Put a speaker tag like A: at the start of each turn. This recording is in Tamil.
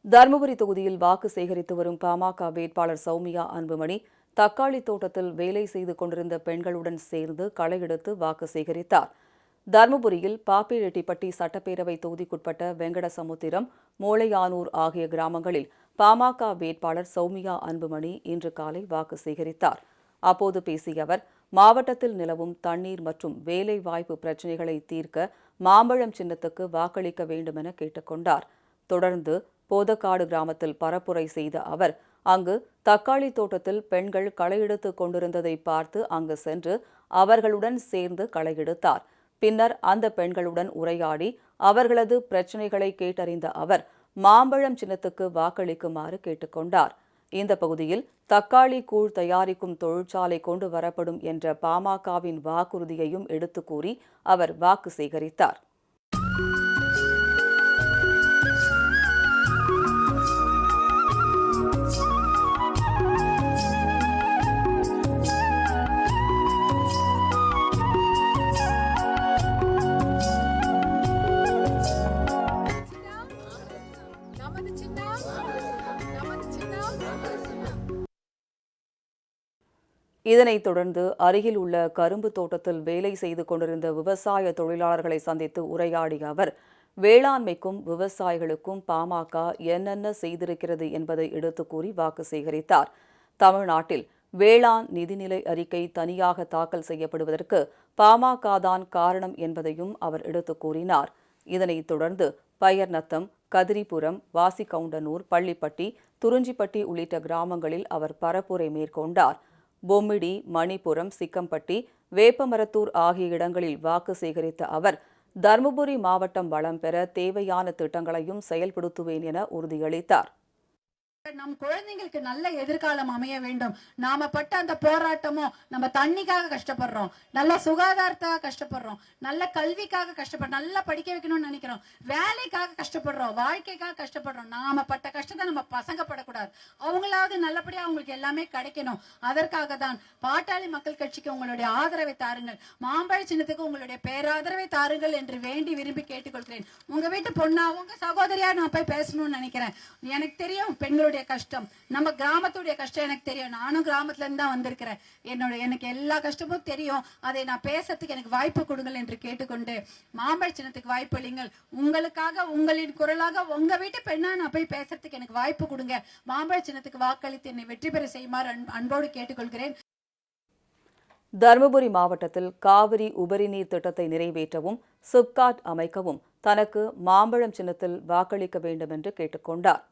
A: தருமபுரி தொகுதியில் வாக்கு சேகரித்து வரும் பாமக வேட்பாளர் சௌமியா அன்புமணி தக்காளி தோட்டத்தில் வேலை செய்து கொண்டிருந்த பெண்களுடன் சேர்ந்து களை எடுத்து வாக்கு சேகரித்தார். தருமபுரியில் பாப்பிரெட்டிப்பட்டி சட்டப்பேரவை தொகுதிக்குட்பட்ட வெங்கடசமுத்திரம், மோளையானூர் ஆகிய கிராமங்களில் பாமக வேட்பாளர் சௌமியா அன்புமணி இன்று காலை வாக்கு சேகரித்தார். அப்போது பேசிய அவர், மாவட்டத்தில் நிலவும் தண்ணீர் மற்றும் வேலைவாய்ப்பு பிரச்சினைகளை தீர்க்க மாம்பழம் சின்னத்துக்கு வாக்களிக்க வேண்டுமென கேட்டுக் கொண்டார். தொடர்ந்து போதக்காடு கிராமத்தில் பரப்புரை செய்த அவர், அங்கு தக்காளி தோட்டத்தில் பெண்கள் களையெடுத்துக் கொண்டிருந்ததை பார்த்து அங்கு சென்று அவர்களுடன் சேர்ந்து களையெடுத்தார். பின்னர் அந்த பெண்களுடன் உரையாடி அவர்களது பிரச்சினைகளை கேட்டறிந்த அவர் மாம்பழம் சின்னத்துக்கு வாக்களிக்குமாறு கேட்டுக் கொண்டார். இந்த பகுதியில் தக்காளி கூழ் தயாரிக்கும் தொழிற்சாலை கொண்டு வரப்படும் என்ற பாமகவின் வாக்குறுதியையும் எடுத்துக் கூறி அவர் வாக்கு சேகரித்தார். இதனைத் தொடர்ந்து அருகில் உள்ள கரும்பு தோட்டத்தில் வேலை செய்து கொண்டிருந்த விவசாய தொழிலாளர்களை சந்தித்து உரையாடிய அவர், வேளாண்மைக்கும் விவசாயிகளுக்கும் பாமக என்னென்ன செய்திருக்கிறது என்பதை எடுத்துக் கூறி வாக்கு சேகரித்தார். தமிழ்நாட்டில் வேளாண் நிதிநிலை அறிக்கை தனியாக தாக்கல் செய்யப்படுவதற்கு பாமக தான் காரணம் என்பதையும் அவர் எடுத்துக் கூறினார். இதனைத் தொடர்ந்து பயர்நத்தம், கதிரிபுரம், வாசிகவுண்டனூர், பள்ளிப்பட்டி, துறிஞ்சிப்பட்டி உள்ளிட்ட கிராமங்களில் அவர் பரப்புரை மேற்கொண்டார். பொம்மிடி, மணிபுரம், சிக்கம்பட்டி, வேப்பமரத்தூர் ஆகிய இடங்களில் வாக்கு சேகரித்த அவர், தருமபுரி மாவட்டம் வளம் பெற தேவையான திட்டங்களையும் செயல்படுத்துவேன் என உறுதியளித்தார்.
B: நம் குழந்தைங்களுக்கு நல்ல எதிர்காலம் அமைய வேண்டும். நாம பட்ட அந்த போராட்டமும், நம்ம தண்ணிக்காக கஷ்டப்படுறோம், நல்ல சுகாதாரத்துக்காக கஷ்டப்படுறோம், நல்ல கல்விக்காக கஷ்டப்படுறோம், நல்லா படிக்க வைக்கணும்னு நினைக்கிறோம், வேலைக்காக கஷ்டப்படுறோம், வாழ்க்கைக்காக கஷ்டப்படுறோம். நாம பட்ட கஷ்டத்தை நம்ம பசங்க படக்கூடாது. அவங்களாவது நல்லபடியா அவங்களுக்கு எல்லாமே கிடைக்கணும். அதற்காக தான் பாட்டாளி மக்கள் கட்சிக்கு உங்களுடைய ஆதரவை தாருங்கள், மாம்பழ சின்னத்துக்கு உங்களுடைய பேராதரவை தாருங்கள் என்று வேண்டி விரும்பி கேட்டுக்கொள்கிறேன். உங்க வீட்டு பொண்ணா, உங்க சகோதரியா நான் போய் பேசணும்னு நினைக்கிறேன். எனக்கு தெரியும் பெண்களுடைய கஷ்டம், நம்ம கிராமத்துடைய கஷ்டம் எனக்கு தெரியும். நானும் கிராமத்துல இருந்து தான் வந்திருக்கிறேன். எனக்கு எல்லா கஷ்டமும் தெரியும். அதை நான் பேசுறதுக்கு எனக்கு வாய்ப்பு கொடுங்கள் என்று கேட்டுக்கொண்டு, மாம்பழ சின்னத்துக்கு வாய்ப்பு அளிங்கள். உங்களுக்காக, உங்களின் குரலாக உங்க வீட்டு பெண்ணா நான் போய் பேசுறதுக்கு எனக்கு வாய்ப்பு கொடுங்க. மாம்பழ சின்னத்துக்கு வாக்களித்து என்னை வெற்றி பெற செய்யுமாறு அன்போடு கேட்டுக்கொள்கிறேன்.
A: தருமபுரி மாவட்டத்தில் காவிரி உபரி நீர் திட்டத்தை நிறைவேற்றவும், சிப்காட் அமைக்கவும் தனக்கு மாம்பழம் சின்னத்தில் வாக்களிக்க வேண்டும் என்று கேட்டுக் கொண்டார்.